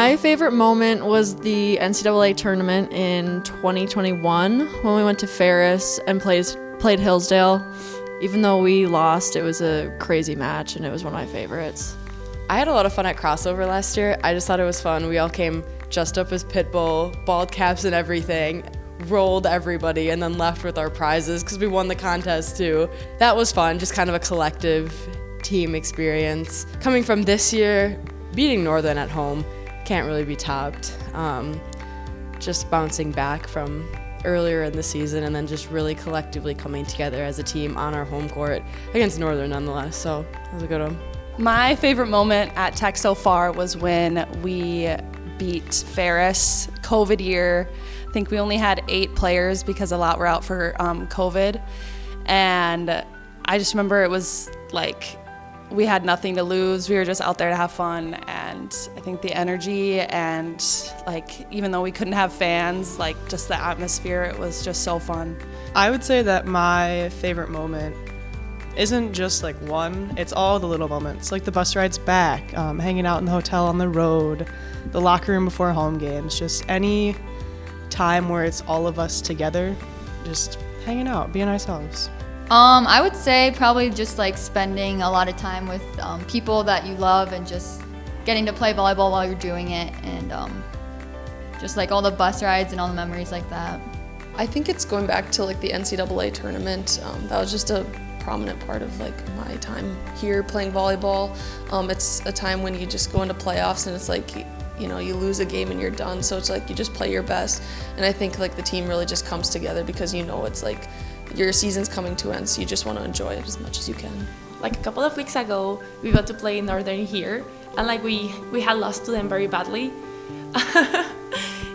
My favorite moment was the NCAA tournament in 2021 when we went to Ferris and played Hillsdale. Even though we lost, it was a crazy match and it was one of my favorites. I had a lot of fun at crossover last year. I just thought it was fun. We all came dressed up as Pitbull, bald caps and everything, rolled everybody, and then left with our prizes because we won the contest too. That was fun, just kind of a collective team experience. Coming from this year, beating Northern at home can't really be topped. Just bouncing back from earlier in the season and then just really collectively coming together as a team on our home court against Northern nonetheless, so that was a good one. My favorite moment at Tech so far was when we beat Ferris. COVID year, I think we only had 8 players because a lot were out for COVID, and I just remember it was like we had nothing to lose. We were just out there to have fun, and I think the energy and like even though we couldn't have fans, like just the atmosphere, it was just so fun. I would say that my favorite moment isn't just like one, it's all the little moments, like the bus rides back, hanging out in the hotel on the road, the locker room before home games, just any time where it's all of us together, just hanging out, being ourselves. I would say probably just like spending a lot of time with people that you love and just getting to play volleyball while you're doing it, and just like all the bus rides and all the memories like that. I think it's going back to like the NCAA tournament. That was just a prominent part of like my time here playing volleyball. It's a time when you just go into playoffs and it's like, you know, you lose a game and you're done. So it's like you just play your best. And I think like the team really just comes together because you know it's like your season's coming to an end, so you just want to enjoy it as much as you can. Like a couple of weeks ago, we got to play Northern here, and like we had lost to them very badly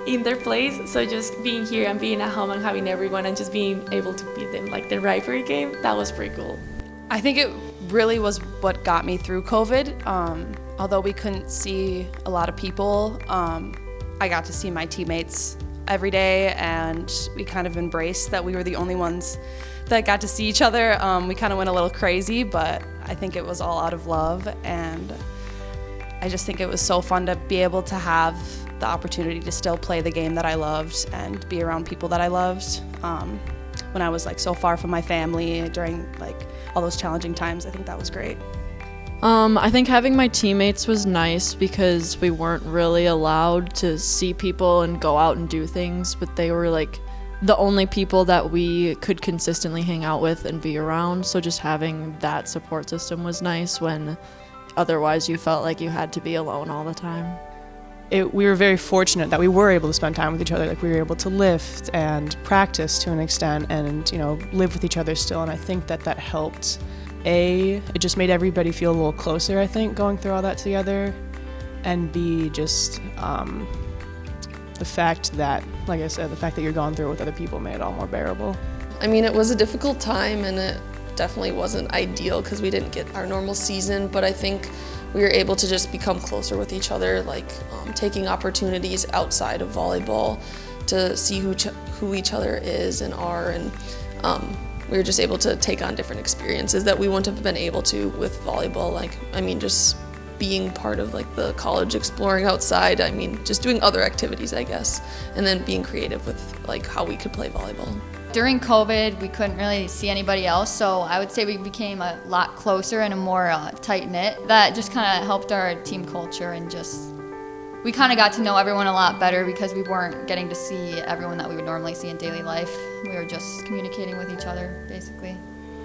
in their place. So just being here and being at home and having everyone and just being able to beat them, like the rivalry game, that was pretty cool. I think it really was what got me through COVID. Although we couldn't see a lot of people, I got to see my teammates every day, and we kind of embraced that we were the only ones that got to see each other. We kind of went a little crazy, but I think it was all out of love, and I just think it was so fun to be able to have the opportunity to still play the game that I loved and be around people that I loved. When I was like so far from my family during like all those challenging times, I think that was great. I think having my teammates was nice because we weren't really allowed to see people and go out and do things, but they were like the only people that we could consistently hang out with and be around. So just having that support system was nice when otherwise you felt like you had to be alone all the time. We were very fortunate that we were able to spend time with each other. Like we were able to lift and practice to an extent and, you know, live with each other still. And I think that helped. It just made everybody feel a little closer, I think, going through all that together. And B, just the fact that, like I said, the fact that you're going through it with other people made it all more bearable. I mean, it was a difficult time and it definitely wasn't ideal because we didn't get our normal season, but I think we were able to just become closer with each other, like taking opportunities outside of volleyball to see who each other is and are, and we were just able to take on different experiences that we wouldn't have been able to with volleyball. Like, I mean, just being part of like the college, exploring outside, I mean, just doing other activities, I guess, and then being creative with like how we could play volleyball. During COVID, we couldn't really see anybody else, so I would say we became a lot closer and a more tight-knit. That just kind of helped our team culture, and just we kind of got to know everyone a lot better because we weren't getting to see everyone that we would normally see in daily life. We were just communicating with each other, basically.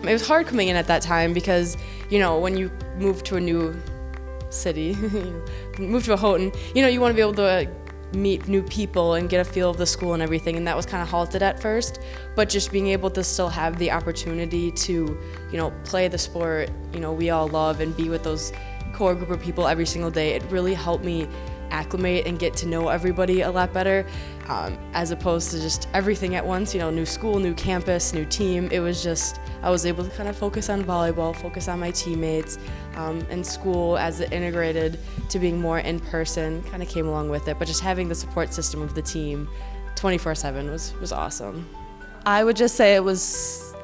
It was hard coming in at that time because, you know, when you move to a new city, you move to a Houghton, you know, you want to be able to meet new people and get a feel of the school and everything, and that was kind of halted at first. But just being able to still have the opportunity to, you know, play the sport, you know, we all love and be with those core group of people every single day, it really helped me acclimate and get to know everybody a lot better, as opposed to just everything at once, you know, new school, new campus, new team. It was just, I was able to kind of focus on volleyball, focus on my teammates, and school as it integrated to being more in person kind of came along with it. But just having the support system of the team 24/7 was awesome. I would just say it was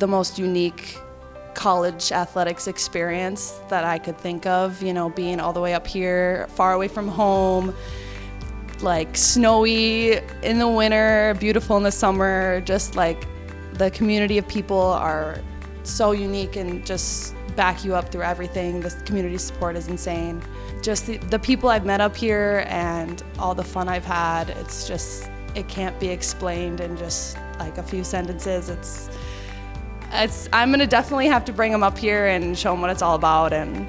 the most unique college athletics experience that I could think of, you know, being all the way up here, far away from home, like snowy in the winter, beautiful in the summer. Just like the community of people are so unique and just back you up through everything. The community support is insane. Just the people I've met up here and all the fun I've had, it's just, it can't be explained in just like a few sentences. I'm gonna definitely have to bring them up here and show them what it's all about, and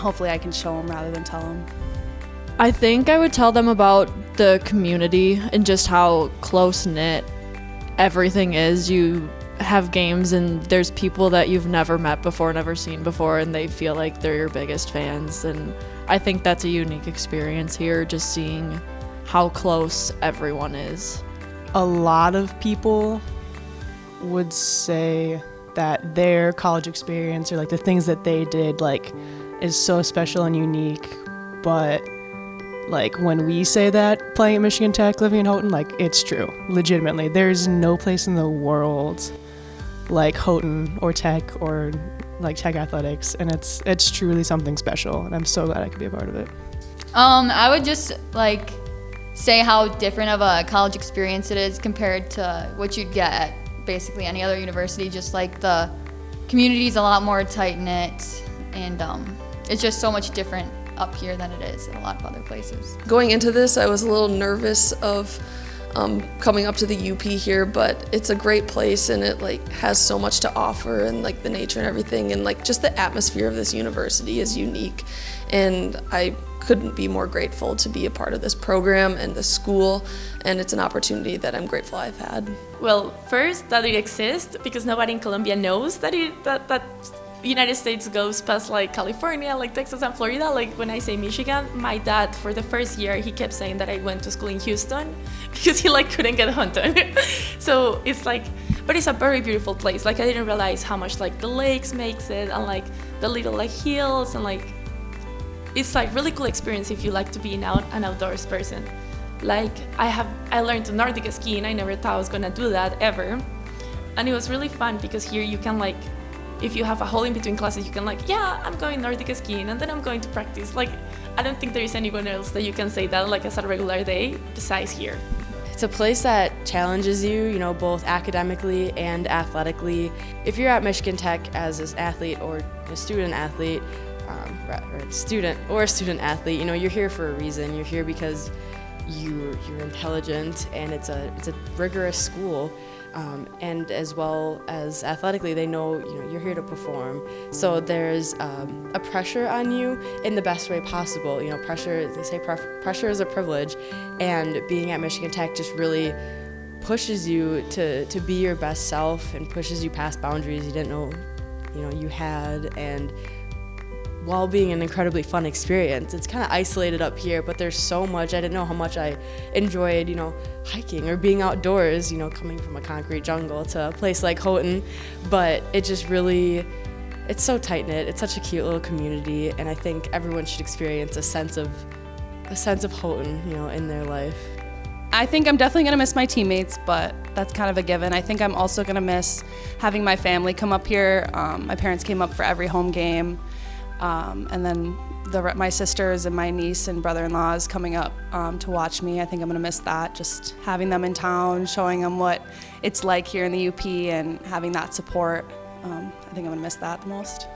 hopefully I can show them rather than tell them. I think I would tell them about the community and just how close-knit everything is. You have games and there's people that you've never met before, never seen before, and they feel like they're your biggest fans. And I think that's a unique experience here, just seeing how close everyone is. A lot of people would say that their college experience or like the things that they did like is so special and unique, but like when we say that playing at Michigan Tech, living in Houghton, like it's true, legitimately. There's no place in the world like Houghton or Tech or like Tech athletics, and it's truly something special, and I'm so glad I could be a part of it. I would just like say how different of a college experience it is compared to what you'd get at basically any other university. Just like the community is a lot more tight-knit, and it's just so much different up here than it is in a lot of other places. Going into this, I was a little nervous of coming up to the UP here, but it's a great place and it like has so much to offer, and like the nature and everything, and like just the atmosphere of this university is unique, and I couldn't be more grateful to be a part of this program and the school, and it's an opportunity that I'm grateful I've had. Well, first, that it exists, because nobody in Colombia knows that that United States goes past like California, like Texas and Florida. Like when I say Michigan, my dad for the first year he kept saying that I went to school in Houston because he like couldn't get Hunton. So it's like, but it's a very beautiful place. Like I didn't realize how much like the lakes makes it, and like the little like hills, and like it's like really cool experience if you like to be an outdoors person. Like I learned to Nordic skiing. I never thought I was gonna do that ever, and it was really fun because here you can like, if you have a hole in between classes, you can like, yeah, I'm going Nordic skiing and then I'm going to practice. Like, I don't think there is anyone else that you can say that like as a regular day besides here. It's a place that challenges you, you know, both academically and athletically. If you're at Michigan Tech as an athlete or a student athlete, you know, you're here for a reason. You're here because you're intelligent, and it's a rigorous school. And as well as athletically, they know, you know, you're here to perform. So there's a pressure on you in the best way possible. You know, pressure, they say pressure is a privilege, and being at Michigan Tech just really pushes you to be your best self and pushes you past boundaries you didn't know, you know, you had. And while being an incredibly fun experience, it's kind of isolated up here, but there's so much. I didn't know how much I enjoyed, you know, hiking or being outdoors, you know, coming from a concrete jungle to a place like Houghton. But it just really, it's so tight-knit. It's such a cute little community, and I think everyone should experience a sense of Houghton, you know, in their life. I think I'm definitely gonna miss my teammates, but that's kind of a given. I think I'm also gonna miss having my family come up here. My parents came up for every home game. And then my sisters and my niece and brother-in-law is coming up to watch me. I think I'm gonna miss that, just having them in town, showing them what it's like here in the UP and having that support. I think I'm gonna miss that the most.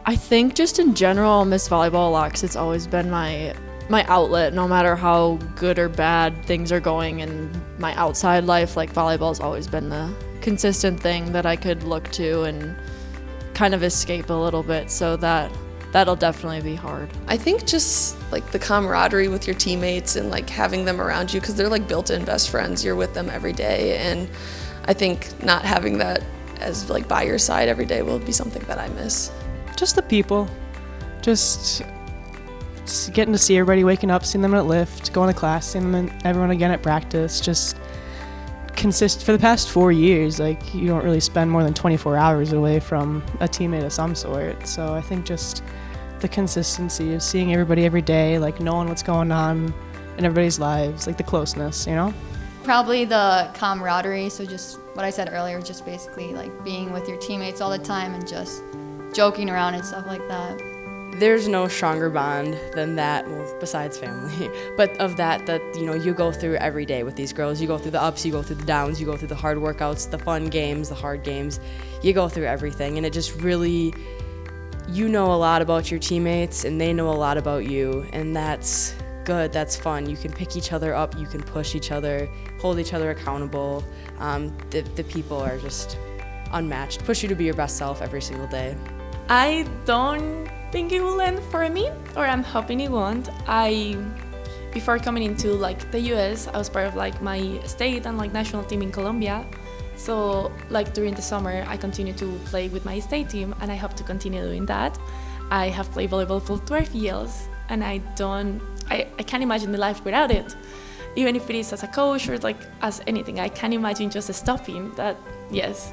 I think just in general, I'll miss volleyball a lot because it's always been my outlet. No matter how good or bad things are going in my outside life, like volleyball's always been the consistent thing that I could look to and kind of escape a little bit, so that'll definitely be hard. I think just like the camaraderie with your teammates and like having them around you, because they're like built-in best friends. You're with them every day, and I think not having that as like by your side every day will be something that I miss. Just the people, just getting to see everybody, waking up, seeing them at lift, going to class, seeing them everyone again at practice. Just for the past 4 years, like you don't really spend more than 24 hours away from a teammate of some sort. So I think just the consistency of seeing everybody every day, like knowing what's going on in everybody's lives, like the closeness, you know? Probably the camaraderie, so just what I said earlier, just basically like being with your teammates all the time and just joking around and stuff like that. There's no stronger bond than that, well, besides family, but of that, you go through every day with these girls. You go through the ups, you go through the downs, you go through the hard workouts, the fun games, the hard games. You go through everything, and it just really, you know a lot about your teammates, and they know a lot about you, and that's good, that's fun. You can pick each other up, you can push each other, hold each other accountable. The people are just unmatched, push you to be your best self every single day. I don't think it will end for me, or I'm hoping it won't. Before coming into like the US, I was part of like my state and like national team in Colombia. So like during the summer, I continue to play with my state team, and I hope to continue doing that. I have played volleyball for 12 years, and I can't imagine the life without it. Even if it is as a coach or like as anything, I can't imagine just stopping that. Yes,